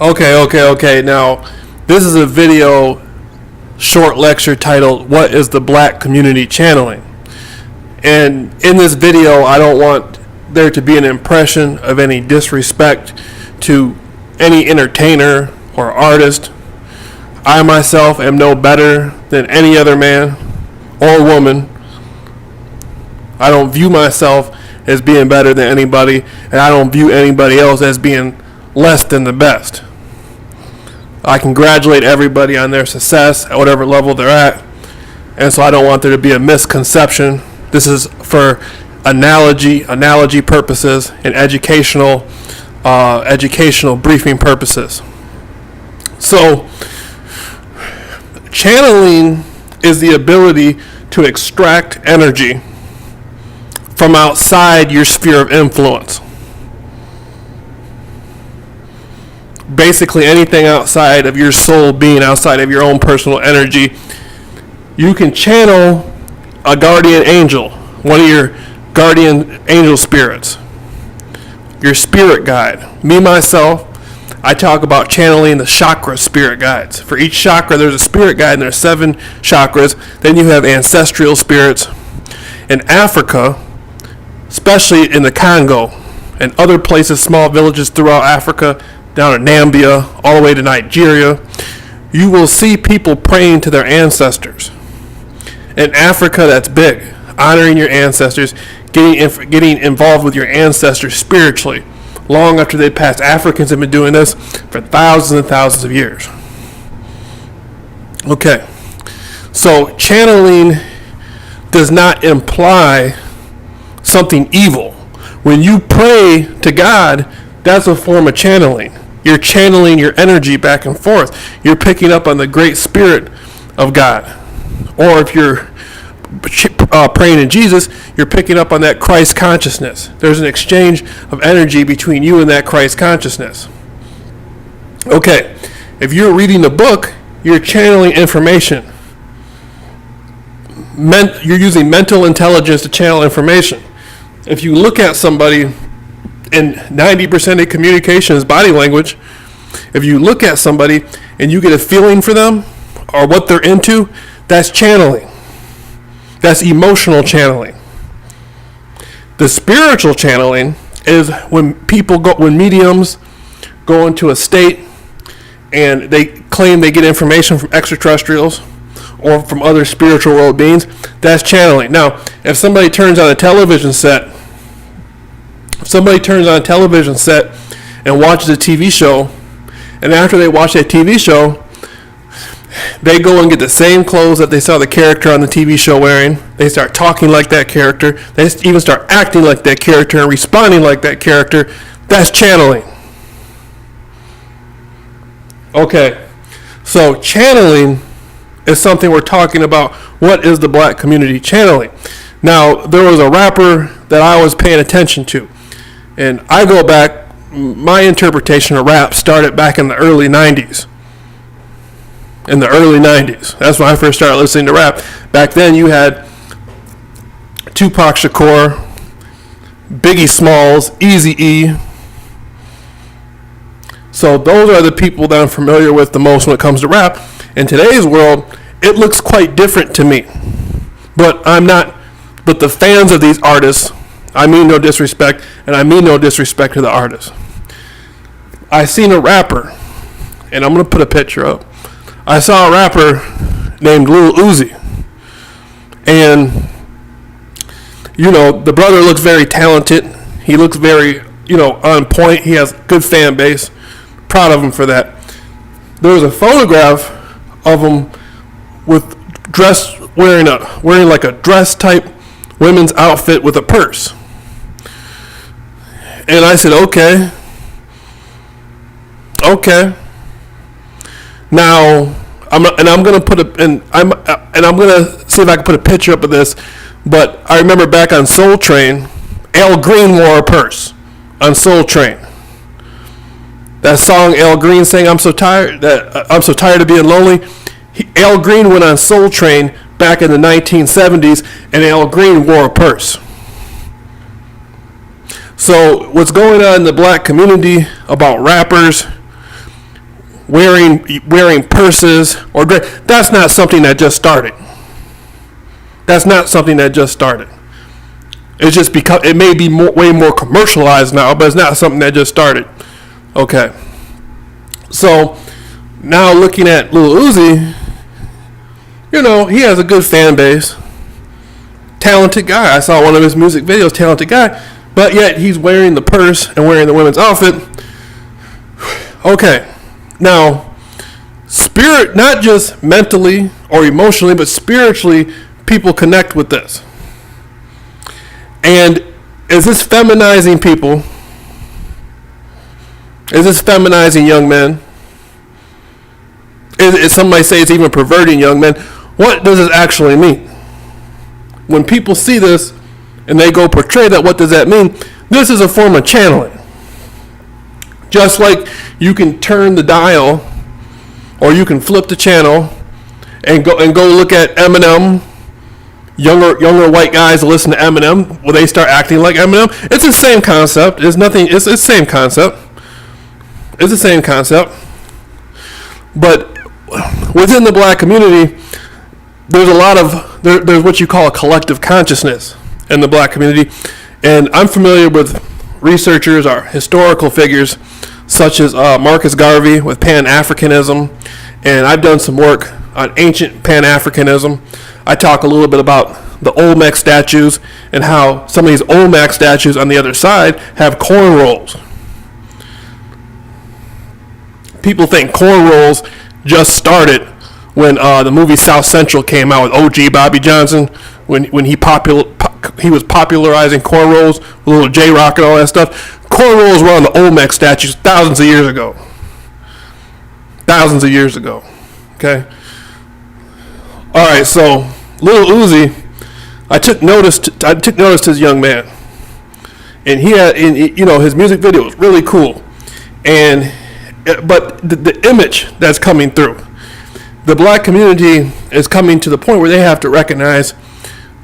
Okay. Now, this is a video short lecture titled, What is the Black Community Channeling? And in this video, I don't want there to be an impression of any disrespect to any entertainer or artist. I myself am no better than any other man or woman. I don't view myself as being better than anybody, and I don't view anybody else as being less than the best. I congratulate everybody on their success at whatever level they're at, and so I don't want there to be a misconception. This is for analogy purposes and educational briefing purposes. So, channeling is the ability to extract energy from outside your sphere of influence. Basically anything outside of your soul being, outside of your own personal energy. You can channel a guardian angel, one of your guardian angel spirits, your spirit guide. Me, myself, I talk about channeling the chakra spirit guides. For each chakra, there's a spirit guide, and there's 7 chakras. Then you have ancestral spirits. In Africa, especially in the Congo and other places, small villages throughout Africa, down in Namibia, all the way to Nigeria, you will see people praying to their ancestors. In Africa, that's big. Honoring your ancestors, getting involved with your ancestors spiritually. Long after they passed, Africans have been doing this for thousands and thousands of years. Okay, so channeling does not imply something evil. When you pray to God, that's a form of channeling. You're channeling your energy back and forth. You're picking up on the great spirit of God. Or if you're praying in Jesus, you're picking up on that Christ consciousness. There's an exchange of energy between you and that Christ consciousness. Okay, if you're reading a book, you're channeling information. You're using mental intelligence to channel information. If you look at somebody, and 90% of communication is body language, if you look at somebody and you get a feeling for them or what they're into, that's channeling. That's emotional channeling. The spiritual channeling is when mediums go into a state and they claim they get information from extraterrestrials or from other spiritual world beings. That's channeling. Now, if somebody turns on a television set and watches a TV show, and after they watch that TV show, they go and get the same clothes that they saw the character on the TV show wearing. They start talking like that character. They even start acting like that character and responding like that character. That's channeling. Okay, so channeling is something we're talking about. What is the black community channeling? Now, there was a rapper that I was paying attention to. And I go back, my interpretation of rap started back in the early 90s. That's when I first started listening to rap. Back then you had Tupac Shakur, Biggie Smalls, Eazy-E. So those are the people that I'm familiar with the most when it comes to rap. In today's world, it looks quite different to me. But the fans of these artists, I mean no disrespect, and I mean no disrespect to the artists. I seen a rapper, and I'm going to put a picture up. I saw a rapper named Lil Uzi. And, the brother looks very talented. He looks very, on point. He has good fan base. Proud of him for that. There was a photograph of him with wearing like a dress type women's outfit with a purse. And I said, okay. Now, I'm gonna see if I can put a picture up of this. But I remember back on Soul Train, Al Green wore a purse on Soul Train. That song Al Green sang, I'm so tired of being lonely. Al Green went on Soul Train back in the 1970s, and Al Green wore a purse. So what's going on in the black community about rappers, wearing purses or that's not something that just started. That's not something that just started. It's just because it may be way more commercialized now, but it's not something that just started. Okay. So now looking at Lil Uzi, he has a good fan base. Talented guy. I saw one of his music videos, talented guy, but yet he's wearing the purse and wearing the women's outfit. Okay. Now, spirit, not just mentally or emotionally, but spiritually, people connect with this. And is this feminizing people? Is this feminizing young men? Some might say it's even perverting young men. What does it actually mean? When people see this and they go portray that, what does that mean? This is a form of channeling. Just like you can turn the dial or you can flip the channel and go look at Eminem. Younger white guys listen to Eminem. Will they start acting like Eminem? It's the same concept. It's the same concept. It's the same concept. But within the black community, there's there's what you call a collective consciousness in the black community. And I'm familiar with researchers or historical figures such as Marcus Garvey with Pan-Africanism. And I've done some work on ancient Pan-Africanism. I talk a little bit about the Olmec statues and how some of these Olmec statues on the other side have corn rolls. People think corn rolls just started when the movie South Central came out with O.G. Bobby Johnson, when he was popularizing corn rolls, with little J-Rock and all that stuff. Corn rolls were on the Olmec statues thousands of years ago. Thousands of years ago. Okay? All right, so Lil Uzi, I took notice to this young man, and his music video was really cool, but the image that's coming through, the black community is coming to the point where they have to recognize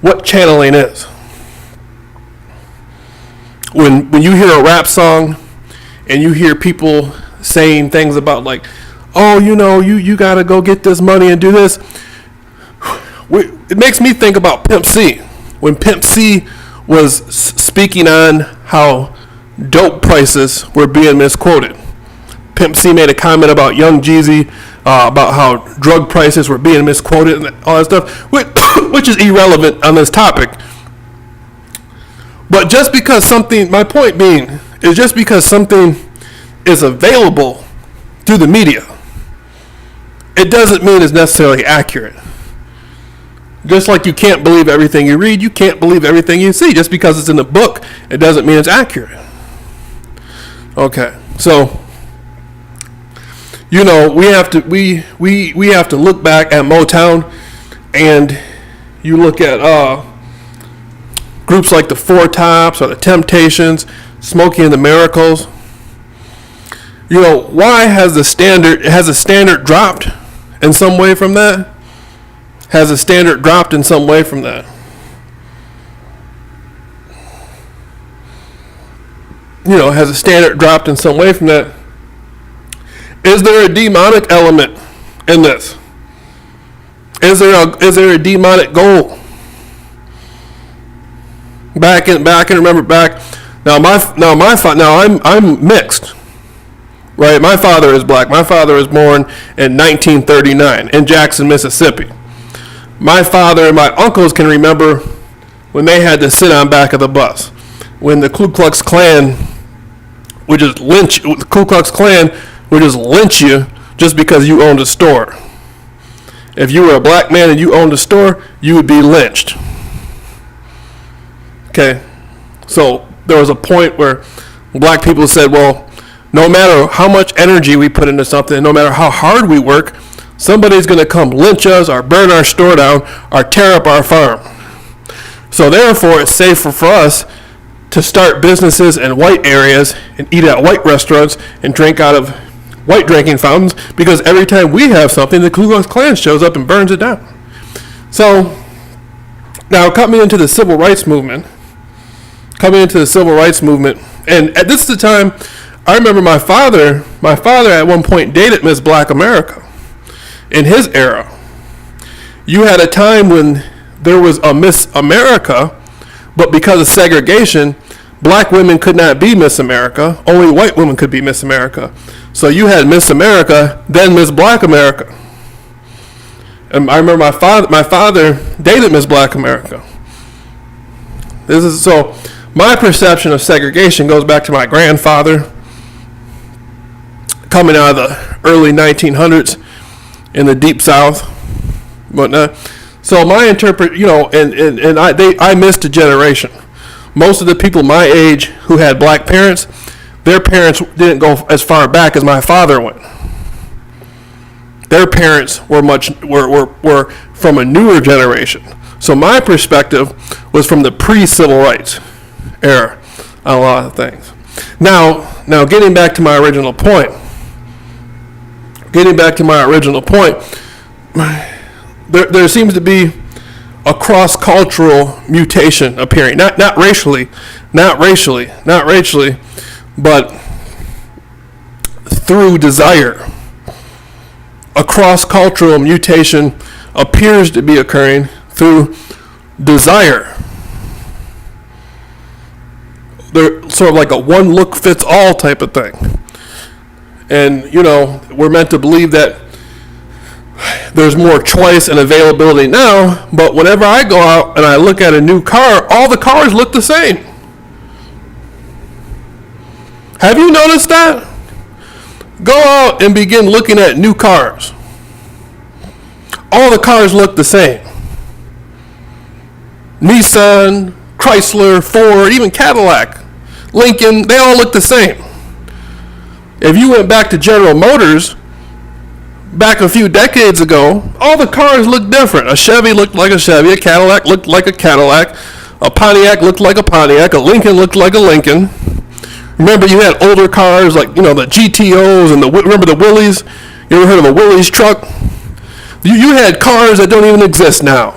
what channeling is. When you hear a rap song, and you hear people saying things about like, oh, you gotta go get this money and do this. It makes me think about Pimp C. When Pimp C was speaking on how dope prices were being misquoted. Pimp C made a comment about Young Jeezy, about how drug prices were being misquoted and all that stuff, which is irrelevant on this topic. But just because my point being, is just because something is available through the media, it doesn't mean it's necessarily accurate. Just like you can't believe everything you read, you can't believe everything you see. Just because it's in a book, it doesn't mean it's accurate. Okay, so we have to look back at Motown, and you look at groups like the Four Tops or the Temptations, Smokey and the Miracles. Why has the standard dropped in some way from that? Has the standard dropped in some way from that? Has the standard dropped in some way from that? Is there a demonic element in this? Is there a demonic goal? I'm mixed. Right? My father is black. My father was born in 1939 in Jackson, Mississippi. My father and my uncles can remember when they had to sit on back of the bus, when the Ku Klux Klan would just lynch you just because you owned a store. If you were a black man and you owned a store, you would be lynched. Okay, so there was a point where black people said, well, no matter how much energy we put into something, no matter how hard we work, somebody's going to come lynch us or burn our store down or tear up our farm. So therefore, it's safer for us to start businesses in white areas and eat at white restaurants and drink out of white drinking fountains, because every time we have something, the Ku Klux Klan shows up and burns it down. So now coming into the civil rights movement, and this is the time I remember my father at one point dated Miss Black America in his era. You had a time when there was a Miss America, but because of segregation, black women could not be Miss America. Only white women could be Miss America. So you had Miss America, then Miss Black America. And I remember my father dated Miss Black America. So my perception of segregation goes back to my grandfather coming out of the early 1900s in the Deep South. So my I missed a generation. Most of the people my age who had black parents, their parents didn't go as far back as my father went. Their parents were from a newer generation. So my perspective was from the pre-civil rights era on a lot of things. Now getting back to my original point. There seems to be a cross-cultural mutation appearing, not racially, but through desire. A cross-cultural mutation appears to be occurring through desire. They're sort of like a one-look-fits-all type of thing. And, we're meant to believe that there's more choice and availability now, but whenever I go out and I look at a new car, all the cars look the same. Have you noticed that? Go out and begin looking at new cars. All the cars look the same. Nissan, Chrysler, Ford, even Cadillac, Lincoln, they all look the same. If you went back to General Motors, back a few decades ago, all the cars looked different. A Chevy looked like a Chevy, a Cadillac looked like a Cadillac, a Pontiac looked like a Pontiac, a Lincoln looked like a Lincoln. Remember, you had older cars like, the GTOs and remember the Willys? You ever heard of a Willys truck? You had cars that don't even exist now.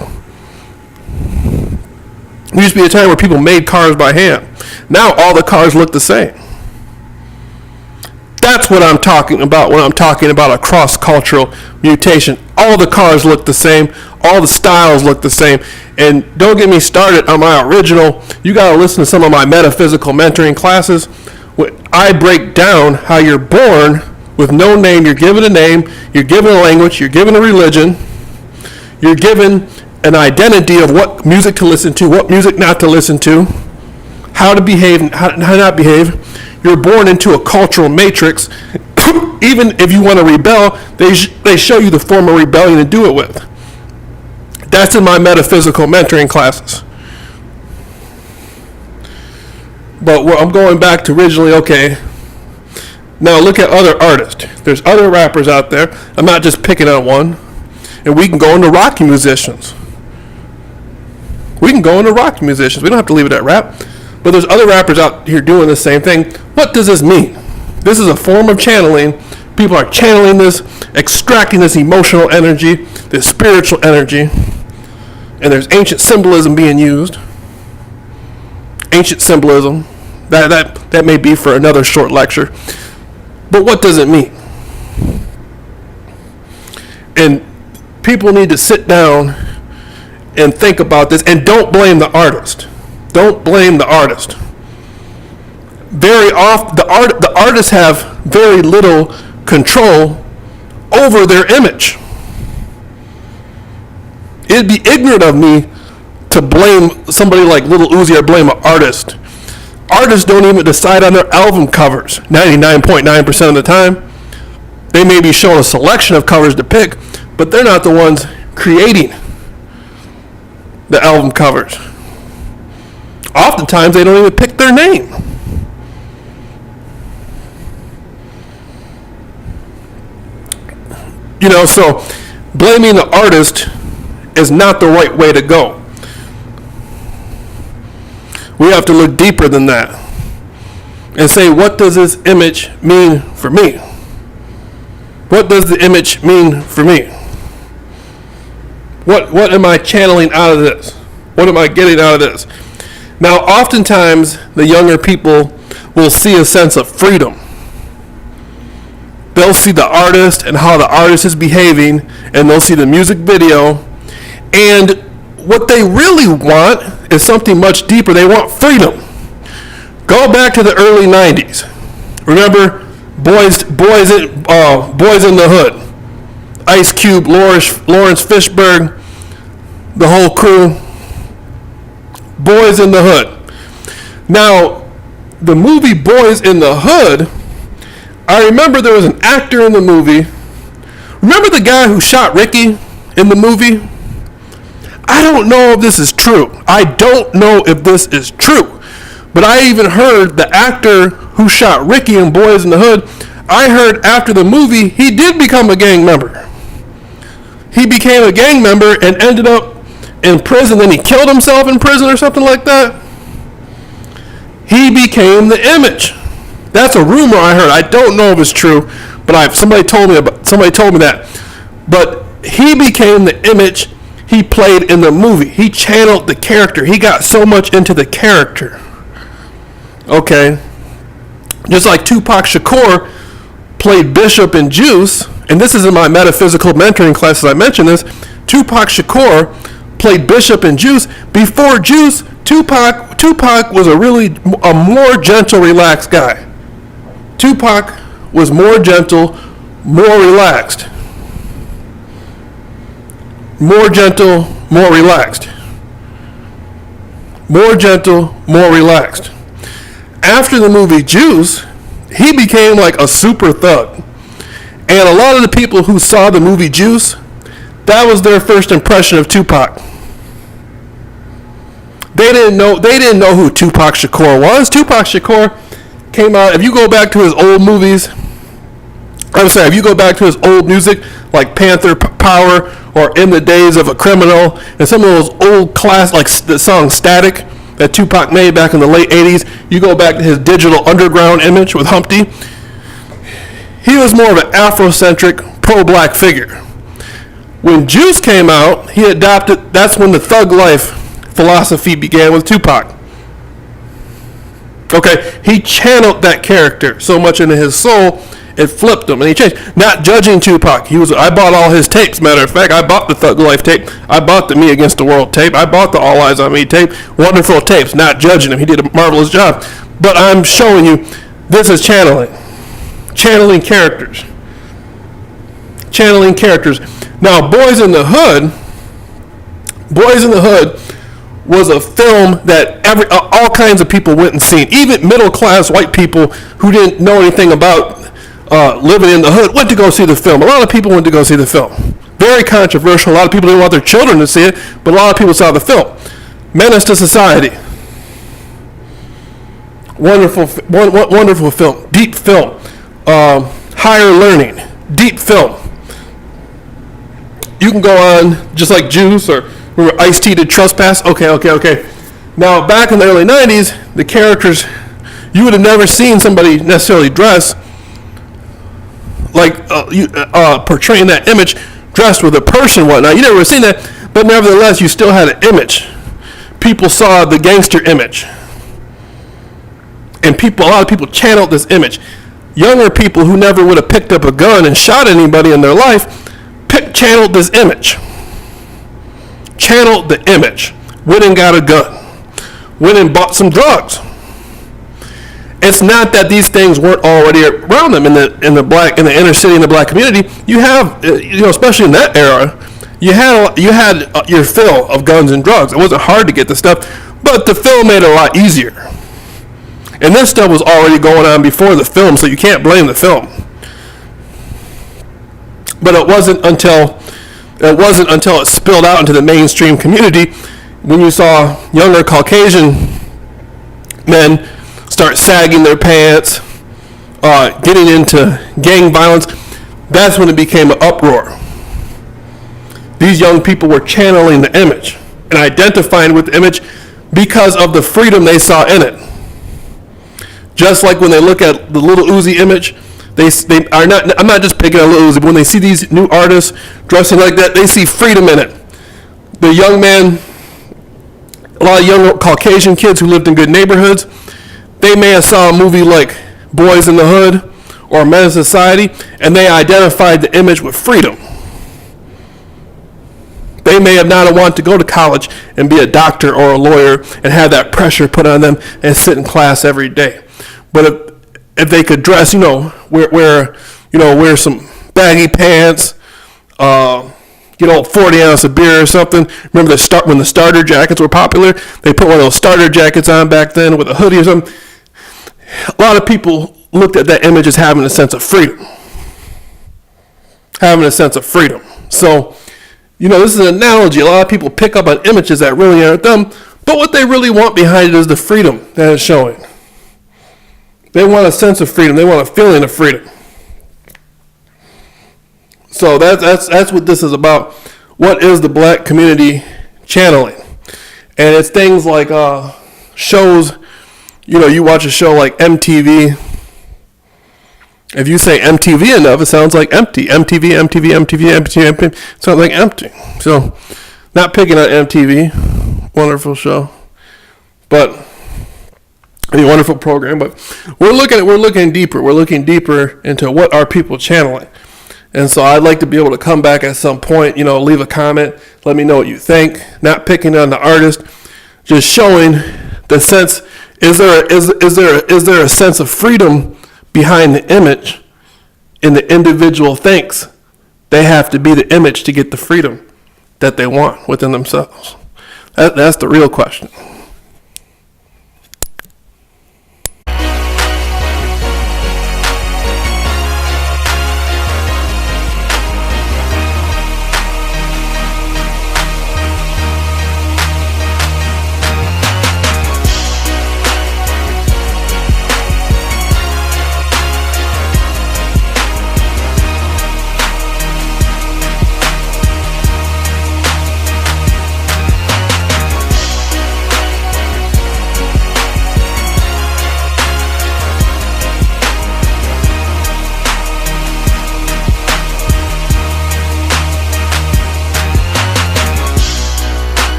There used to be a time where people made cars by hand. Now all the cars look the same. That's what I'm talking about when I'm talking about a cross-cultural mutation. All the cars look the same. All the styles look the same. And don't get me started on my original. You got to listen to some of my metaphysical mentoring classes. I break down how you're born with no name. You're given a name. You're given a language. You're given a religion. You're given an identity of what music to listen to, what music not to listen to, how to behave and how not behave. You're born into a cultural matrix. Even if you want to rebel, they show you the form of rebellion to do it with. That's in my metaphysical mentoring classes. But I'm going back to originally, okay, now look at other artists. There's other rappers out there. I'm not just picking on one. And we can go into rock musicians. We can go into rock musicians. We don't have to leave it at rap. But there's other rappers out here doing the same thing. What does this mean? This is a form of channeling. People are channeling this, extracting this emotional energy, this spiritual energy. And there's ancient symbolism being used. Ancient symbolism. That may be for another short lecture. But what does it mean? And people need to sit down and think about this. And don't blame the artist. Don't blame the artist. Very often, the artists have very little control over their image. It'd be ignorant of me to blame somebody like Lil Uzi or blame an artist. Artists don't even decide on their album covers 99.9% of the time. They may be shown a selection of covers to pick, but they're not the ones creating the album covers. Oftentimes, they don't even pick their name. So blaming the artist is not the right way to go. We have to look deeper than that and say, what does this image mean for me? What does the image mean for me? What am I channeling out of this? What am I getting out of this? Now, oftentimes, the younger people will see a sense of freedom they'll see the artist and how the artist is behaving, and they'll see the music video. And what they really want is something much deeper. They want freedom. Go back to the early 90s. Remember Boys in the Hood. Ice Cube, Lawrence Fishburne, the whole crew. Boys in the Hood. Now, the movie Boys in the Hood, I remember there was an actor in the movie. Remember the guy who shot Ricky in the movie? I don't know if this is true. But I even heard the actor who shot Ricky in Boys in the Hood, I heard after the movie, he did become a gang member. He became a gang member and ended up in prison, then he killed himself in prison or something like that. He became the Image. That's a rumor I heard. I don't know if it's true, but somebody told me that. But he became the Image he played in the movie. He channeled the character. He got so much into the character. Okay. Just like Tupac Shakur played Bishop in Juice, and this is in my metaphysical mentoring classes, I mentioned this. Tupac Shakur played Bishop in Juice. Before Juice, Tupac was a more gentle, relaxed guy. Tupac was more gentle, more relaxed. More gentle, more relaxed. More gentle, more relaxed. After the movie Juice, he became like a super thug. And a lot of the people who saw the movie Juice, that was their first impression of Tupac. They didn't know who Tupac Shakur was. Tupac Shakur came out, if you go back to his old movies, if you go back to his old music, like Panther Power or In the Days of a Criminal, and some of those old class, like the song Static that Tupac made back in the late 80s, you go back to his Digital Underground Image with Humpty, he was more of an Afrocentric, pro-black figure. When Juice came out, that's when the thug life philosophy began with Tupac. Okay, he channeled that character so much into his soul, it flipped him, and he changed. Not judging Tupac. I bought all his tapes. Matter of fact, I bought the Thug Life tape. I bought the Me Against the World tape. I bought the All Eyes on Me tape. Wonderful tapes. Not judging him. He did a marvelous job. But I'm showing you, this is channeling. Channeling characters. Channeling characters. Now, Boys in the Hood was a film that all kinds of people went and seen. Even middle-class white people who didn't know anything about living in the hood went to go see the film. A lot of people went to go see the film. Very controversial. A lot of people didn't want their children to see it, but a lot of people saw the film. Menace to Society. Wonderful film. Deep film. Higher Learning. Deep film. You can go on just like Juice or remember Ice-T did Trespass. Okay. Now, back in the early 90s, the characters, you would have never seen somebody necessarily dress like portraying that image dressed with a purse and whatnot. You never would have seen that, but nevertheless, you still had an image. People saw the gangster image. And a lot of people channeled this image. Younger people who never would have picked up a gun and shot anybody in their life channeled this image. Channeled the image. Went and got a gun. Went and bought some drugs. It's not that these things weren't already around them in the inner city, in the black community. You have, especially in that era, you had your fill of guns and drugs. It wasn't hard to get the stuff, but the film made it a lot easier. And this stuff was already going on before the film, so you can't blame the film. But it wasn't until it spilled out into the mainstream community when you saw younger Caucasian men start sagging their pants, getting into gang violence. That's when it became an uproar. These young people were channeling the image and identifying with the image because of the freedom they saw in it. Just like when they look at the Little Uzi image, they are not. I'm not just picking on Little Uzi, but when they see these new artists dressing like that, they see freedom in it. The young man, a lot of young Caucasian kids who lived in good neighborhoods, they may have saw a movie like Boys in the Hood or meta society, and they identified the image with freedom. They may have not wanted to go to college and be a doctor or a lawyer and have that pressure put on them and sit in class every day. But if they could dress, wear some baggy pants, 40 ounce of beer or something. Remember when the starter jackets were popular? They put one of those starter jackets on back then with a hoodie or something. A lot of people looked at that image as having a sense of freedom. So, this is an analogy. A lot of people pick up on images that really aren't them, but what they really want behind it is the freedom that it's showing. They want a sense of freedom. They want a feeling of freedom. So that's what this is about. What is the black community channeling? And it's things like shows. You watch a show like MTV. If you say MTV enough, it sounds like empty. MTV. It sounds like empty. So, not picking on MTV. Wonderful show. But a wonderful program. But we're looking deeper. We're looking deeper into what are people channeling. And so I'd like to be able to come back at some point, leave a comment, let me know what you think. Not picking on the artist, just showing the sense. Is there a sense of freedom behind the image, and the individual thinks they have to be the image to get the freedom that they want within themselves? That's the real question.